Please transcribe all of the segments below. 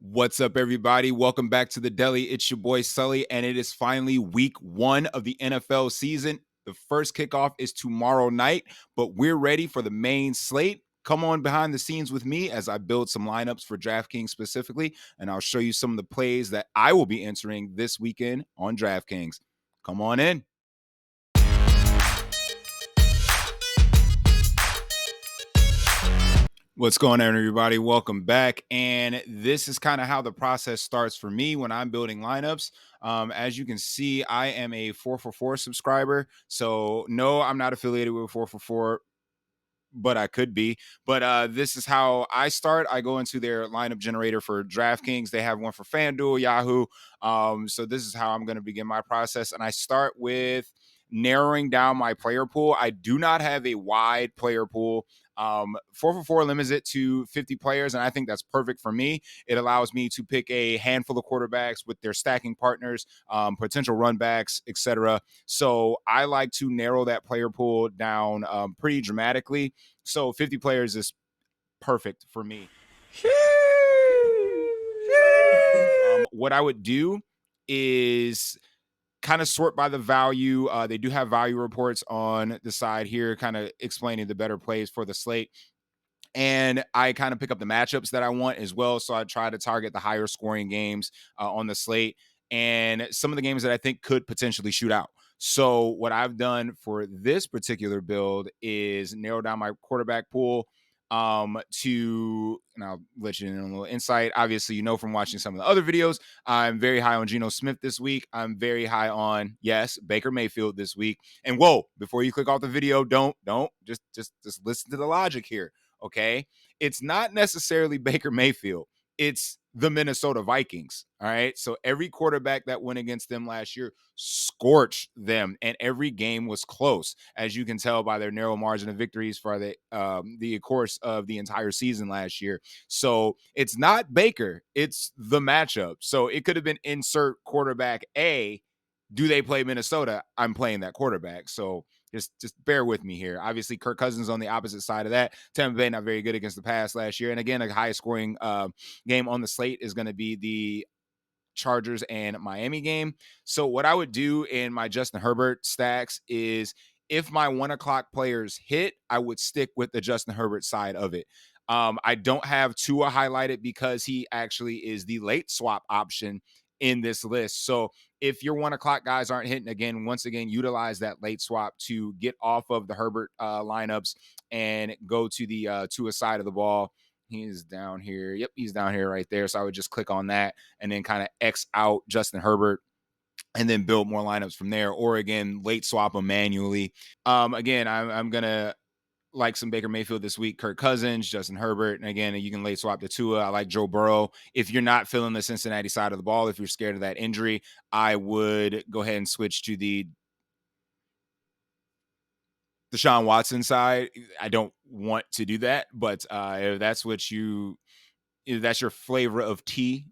What's up, everybody? Welcome back to the Deli. It's your boy Sully, and it is finally week 1 of the NFL season. The first kickoff is tomorrow night, but we're ready for the main slate. Come on behind the scenes with me as I build some lineups for DraftKings specifically, and I'll show you some of the plays that I will be entering this weekend on DraftKings. Come on in. What's going on, everybody? Welcome back. And this is kind of how the process starts for me when I'm building lineups. As you can see, I am a 4for4 subscriber. So, no, I'm not affiliated with 4for4, but I could be. But this is how I start. I go into their lineup generator for DraftKings. They have one for FanDuel, Yahoo. So, this is how I'm going to begin my process. And I start with narrowing down my player pool. I do not have a wide player pool. 4for4 limits it to 50 players, and I think that's perfect for me. It allows me to pick a handful of quarterbacks with their stacking partners, potential run backs, etc. So I like to narrow that player pool down pretty dramatically. So 50 players is perfect for me. What I would do is kind of sort by the value. They do have value reports on the side here, kind of explaining the better plays for the slate. And I kind of pick up the matchups that I want as well. So I try to target the higher scoring games on the slate and some of the games that I think could potentially shoot out. So what I've done for this particular build is narrow down my quarterback pool and I'll let you in a little insight. Obviously, you know from watching some of the other videos, I'm very high on Geno Smith this week. I'm very high on, yes, Baker Mayfield this week. And whoa, before you click off the video, don't just listen to the logic here. Okay. It's not necessarily Baker Mayfield. It's the Minnesota Vikings. All right. So every quarterback that went against them last year scorched them, and every game was close, as you can tell by their narrow margin of victories for the course of the entire season last year. So it's not Baker, it's the matchup. So it could have been insert quarterback A. Do they play Minnesota? I'm playing that quarterback. So just bear with me here. Obviously, Kirk Cousins on the opposite side of that. Tampa Bay not very good against the pass last year. And again, a high scoring game on the slate is going to be the Chargers and Miami game. So what I would do in my Justin Herbert stacks is if my 1 o'clock players hit, I would stick with the Justin Herbert side of it. I don't have Tua highlighted because he actually is the late swap option in this list. So if your 1 o'clock guys aren't hitting again, once again, utilize that late swap to get off of the Herbert lineups and go to the Tua side of the ball. He's down here. Yep, he's down here right there. So I would just click on that and then kind of X out Justin Herbert and then build more lineups from there. Or again, late swap them manually. Again, I'm going to like some Baker Mayfield this week, Kirk Cousins, Justin Herbert. And again, you can late swap the Tua. I like Joe Burrow. If you're not feeling the Cincinnati side of the ball, if you're scared of that injury, I would go ahead and switch to the Deshaun Watson side. I don't want to do that, but if that's if that's your flavor of tea,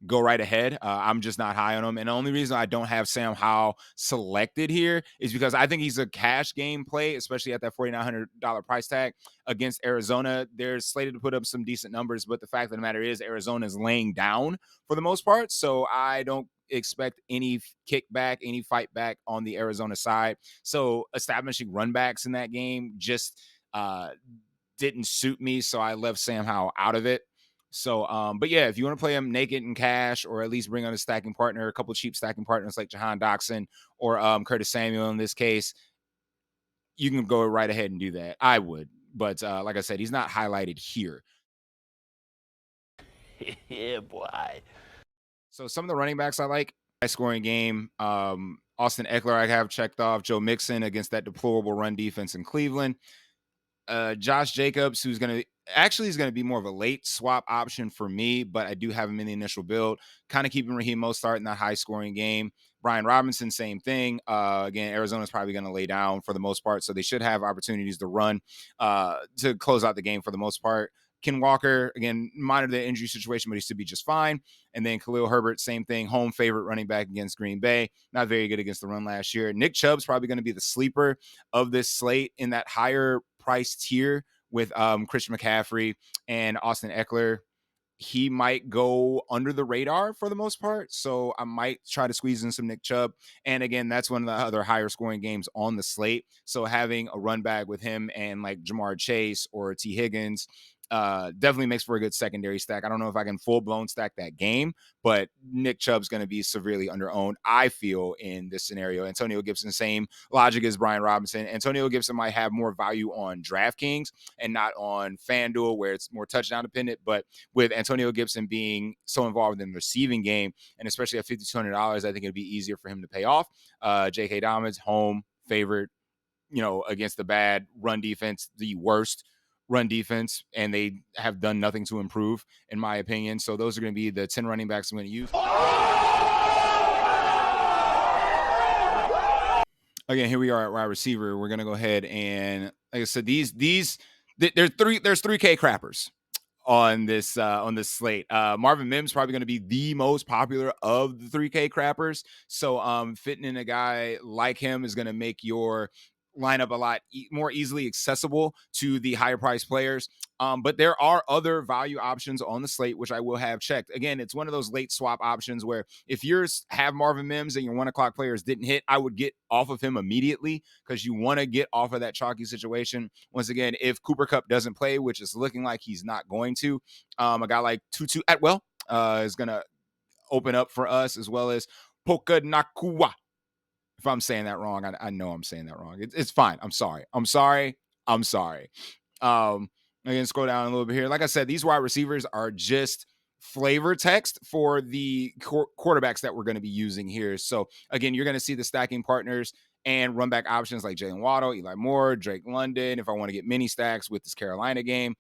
go right ahead. I'm just not high on him. And the only reason I don't have Sam Howell selected here is because I think he's a cash game play, especially at that $4,900 price tag against Arizona. They're slated to put up some decent numbers, but the fact of the matter is Arizona is laying down for the most part. So I don't expect any kickback, any fight back on the Arizona side. So establishing run backs in that game just didn't suit me. So I left Sam Howell out of it. So, but yeah, if you want to play him naked in cash, or at least bring on a stacking partner, a couple cheap stacking partners like Jahan Doxson or Curtis Samuel in this case, you can go right ahead and do that. I would, but like I said, he's not highlighted here. Yeah, boy. So some of the running backs I like, high scoring game. Austin Eckler I have checked off. Joe Mixon against that deplorable run defense in Cleveland. Josh Jacobs, who's going to actually is going to be more of a late swap option for me, but I do have him in the initial build. Kind of keeping Raheem Mostert in that high scoring game. Brian Robinson, same thing. Again, Arizona's probably going to lay down for the most part, so they should have opportunities to run to close out the game for the most part. Ken Walker, again, monitor the injury situation, but he should be just fine. And then Khalil Herbert, same thing, home favorite running back against Green Bay. Not very good against the run last year. Nick Chubb's probably going to be the sleeper of this slate in that higher price tier with Christian McCaffrey and Austin Eckler. he might go under the radar for the most part. So I might try to squeeze in some Nick Chubb. And again, that's one of the other higher scoring games on the slate. So having a run back with him and like Jamar Chase or T. Higgins definitely makes for a good secondary stack. I don't know if I can full blown stack that game, but Nick Chubb's going to be severely underowned, I feel, in this scenario. Antonio Gibson, same logic as Brian Robinson. Antonio Gibson might have more value on DraftKings and not on FanDuel, where it's more touchdown dependent. But with Antonio Gibson being so involved in the receiving game, and especially at $5,200, I think it'd be easier for him to pay off. J.K. Dobbins, home favorite, against the bad run defense, the worst run defense, and they have done nothing to improve, in my opinion. So those are going to be the 10 running backs I'm going to use. Again, here we are at wide receiver. We're going to go ahead and, like I said, there's 3K crappers on this slate. Marvin Mims probably going to be the most popular of the 3K crappers. So fitting in a guy like him is going to make your lineup a lot more easily accessible to the higher price players. But there are other value options on the slate, which I will have checked. Again, it's one of those late swap options where if yours have Marvin Mims and your 1 o'clock players didn't hit, I would get off of him immediately because you want to get off of that chalky situation. Once again, if Cooper Kupp doesn't play, which is looking like he's not going to, a guy like Tutu Atwell is going to open up for us, as well as Puka Nakua. If I'm saying that wrong, I know I'm saying that wrong. It's fine. I'm sorry. Again, scroll down a little bit here. Like I said, these wide receivers are just flavor text for the quarterbacks that we're going to be using here. So again, you're going to see the stacking partners and run back options like Jalen Waddle, Eli Moore, Drake London, if I want to get mini stacks with this Carolina game.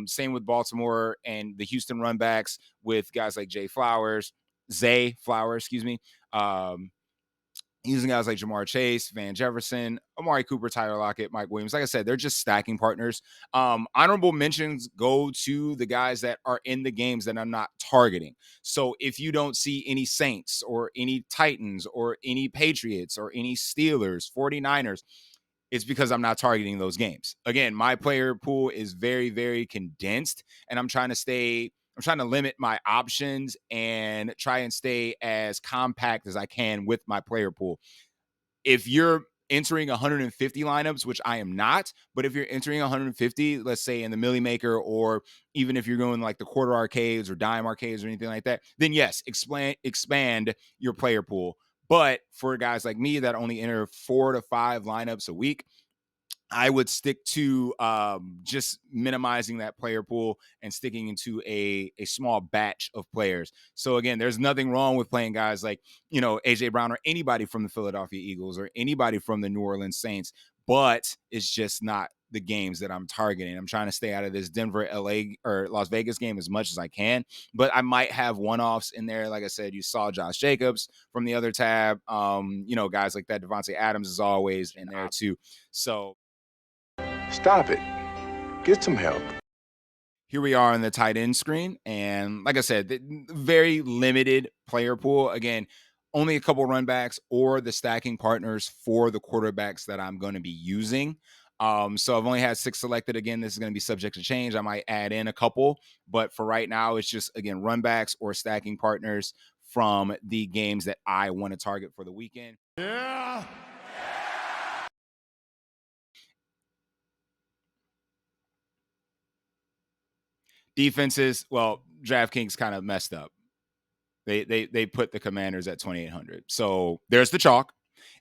Same with Baltimore and the Houston run backs with guys like Zay Flowers, using guys like Jamar Chase, Van Jefferson, Amari Cooper, Tyler Lockett, Mike Williams. Like I said, they're just stacking partners. Honorable mentions go to the guys that are in the games that I'm not targeting. So if you don't see any Saints or any Titans or any Patriots or any Steelers, 49ers, it's because I'm not targeting those games. Again, my player pool is very, very condensed, and I'm trying to limit my options and try and stay as compact as I can with my player pool. If you're entering 150 lineups, which I am not, but if you're entering 150, let's say in the Millie Maker, or even if you're going like the quarter arcades or dime arcades or anything like that, then yes, expand your player pool. But for guys like me that only enter 4 to 5 lineups a week, I would stick to just minimizing that player pool and sticking into a small batch of players. So again, there's nothing wrong with playing guys like, AJ Brown or anybody from the Philadelphia Eagles or anybody from the New Orleans Saints, but it's just not the games that I'm targeting. I'm trying to stay out of this Denver, LA, or Las Vegas game as much as I can, but I might have one-offs in there. Like I said, you saw Josh Jacobs from the other tab. Guys like that. Devontae Adams is always in there too. So stop it. Get some help. Here we are on the tight end screen. And like I said, very limited player pool. Again, only a couple run backs or the stacking partners for the quarterbacks that I'm going to be using. So I've only had 6 selected. Again, this is going to be subject to change. I might add in a couple, but for right now, it's just, again, run backs or stacking partners from the games that I want to target for the weekend. Yeah. Defenses, well, DraftKings kind of messed up. They put the Commanders at 2,800. So there's the chalk.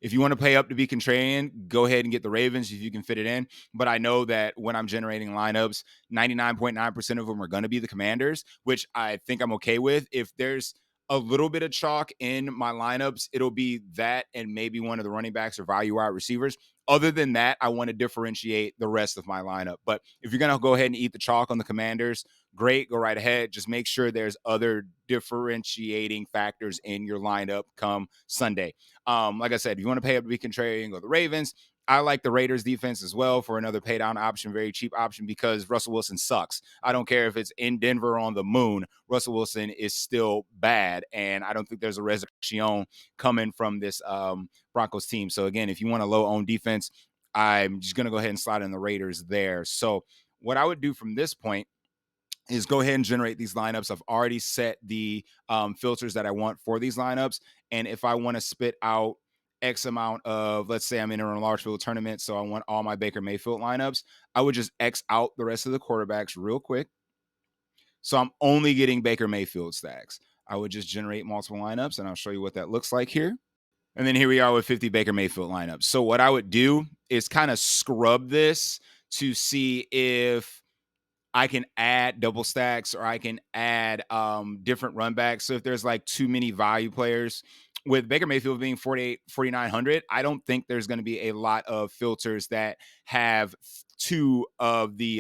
If you want to pay up to be contrarian, go ahead and get the Ravens if you can fit it in. But I know that when I'm generating lineups, 99.9% of them are going to be the Commanders, which I think I'm okay with. If there's a little bit of chalk in my lineups, it'll be that and maybe one of the running backs or value wide receivers. Other than that, I want to differentiate the rest of my lineup. But if you're going to go ahead and eat the chalk on the Commanders, great, go right ahead. Just make sure there's other differentiating factors in your lineup come Sunday. Like I said, if you want to pay up to be contrarian, go the Ravens. I like the Raiders defense as well for another pay down option, very cheap option, because Russell Wilson sucks. I don't care if it's in Denver or on the moon. Russell Wilson is still bad, and I don't think there's a resurrection coming from this Broncos team. So again, if you want a low owned defense, I'm just going to go ahead and slide in the Raiders there. So what I would do from this point is go ahead and generate these lineups. I've already set the filters that I want for these lineups. And if I want to spit out X amount of, let's say I'm in a large field tournament, so I want all my Baker Mayfield lineups, I would just X out the rest of the quarterbacks real quick. So I'm only getting Baker Mayfield stacks. I would just generate multiple lineups, and I'll show you what that looks like here. And then here we are with 50 Baker Mayfield lineups. So what I would do is kind of scrub this to see if I can add double stacks or I can add different run backs. So if there's like too many value players, with Baker Mayfield being 4,900, I don't think there's going to be a lot of filters that have two of the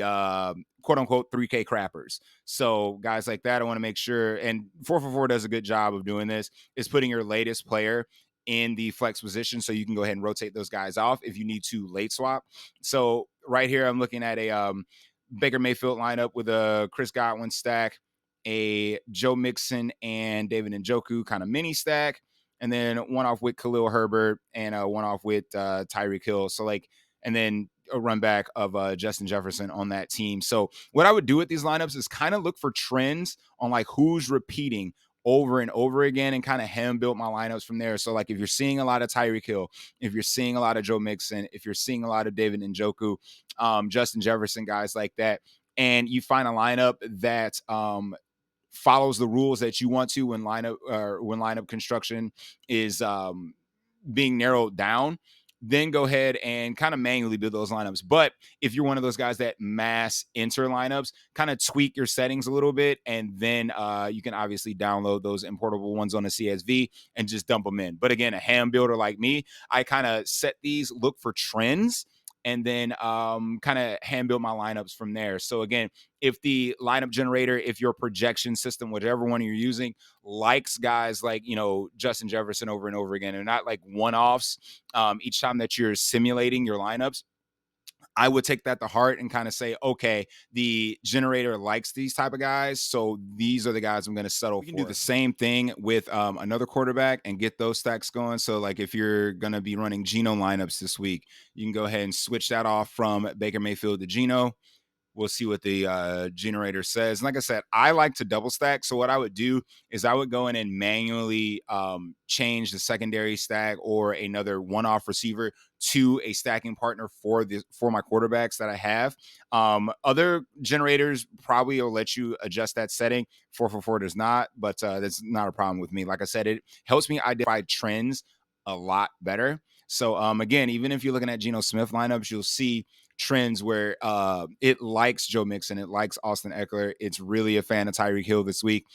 quote unquote 3K crappers. So guys like that, I want to make sure, and 444 does a good job of doing this, is putting your latest player in the flex position so you can go ahead and rotate those guys off if you need to late swap. So right here, I'm looking at a Baker Mayfield lineup with a Chris Godwin stack, a Joe Mixon and David Njoku kind of mini stack, and then one off with Khalil Herbert and one off with Tyreek Hill. So like, and then a run back of Justin Jefferson on that team. So what I would do with these lineups is kind of look for trends on like who's repeating over and over again and kind of hand build my lineups from there. So like if you're seeing a lot of Tyreek Hill, if you're seeing a lot of Joe Mixon, if you're seeing a lot of David Njoku, Justin Jefferson, guys like that, and you find a lineup that follows the rules that you want to when lineup construction is being narrowed down, then go ahead and kind of manually build those lineups. But if you're one of those guys that mass enter lineups, kind of tweak your settings a little bit, and then you can obviously download those importable ones on a CSV and just dump them in. But again, a hand builder like me, I kind of set these, look for trends, and then kind of hand build my lineups from there. So again, if the lineup generator, if your projection system, whatever one you're using, likes guys like, you know, Justin Jefferson over and over again, and not like one-offs each time that you're simulating your lineups, I would take that to heart and kind of say, okay, the generator likes these type of guys, so these are the guys I'm going to settle for. You can do the same thing with another quarterback and get those stacks going. So like if you're going to be running Geno lineups this week, you can go ahead and switch that off from Baker Mayfield to Geno. We'll see what the generator says. And like I said, I like to double stack. So what I would do is I would go in and manually change the secondary stack or another one-off receiver to a stacking partner for my quarterbacks that I have. Other generators probably will let you adjust that setting. 444 does not, but that's not a problem with me. Like I said, it helps me identify trends a lot better. So again, even if you're looking at Geno Smith lineups, you'll see trends where it likes Joe Mixon, it likes Austin Eckler. It's really a fan of Tyreek Hill this week.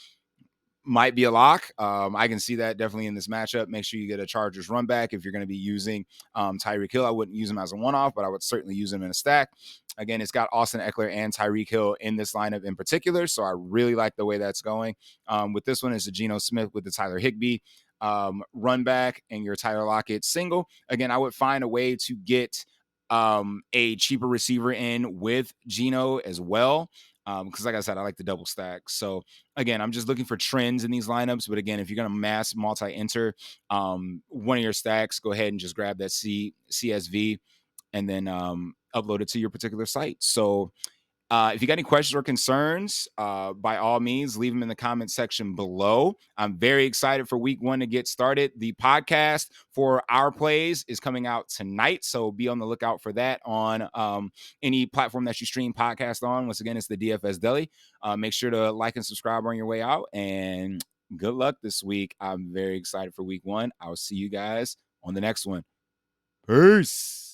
Might be a lock. I can see that definitely in this matchup. Make sure you get a Chargers run back if you're going to be using Tyreek Hill. I wouldn't use him as a one-off, but I would certainly use him in a stack. Again, it's got Austin Eckler and Tyreek Hill in this lineup in particular, so I really like the way that's going. With this one, it's a Geno Smith with the Tyler Higbee run back and your Tyler Lockett single. Again, I would find a way to get a cheaper receiver in with Geno as well. Because like I said, I like the double stack. So again, I'm just looking for trends in these lineups. But again, if you're going to mass multi-enter one of your stacks, go ahead and just grab that CSV and then upload it to your particular site. So if you got any questions or concerns, by all means, leave them in the comment section below. I'm very excited for week 1 to get started. The podcast for our plays is coming out tonight, so be on the lookout for that on any platform that you stream podcast on. Once again, it's the DFS Deli. Make sure to like and subscribe on your way out, and good luck this week. I'm very excited for week 1. I'll see you guys on the next one. Peace.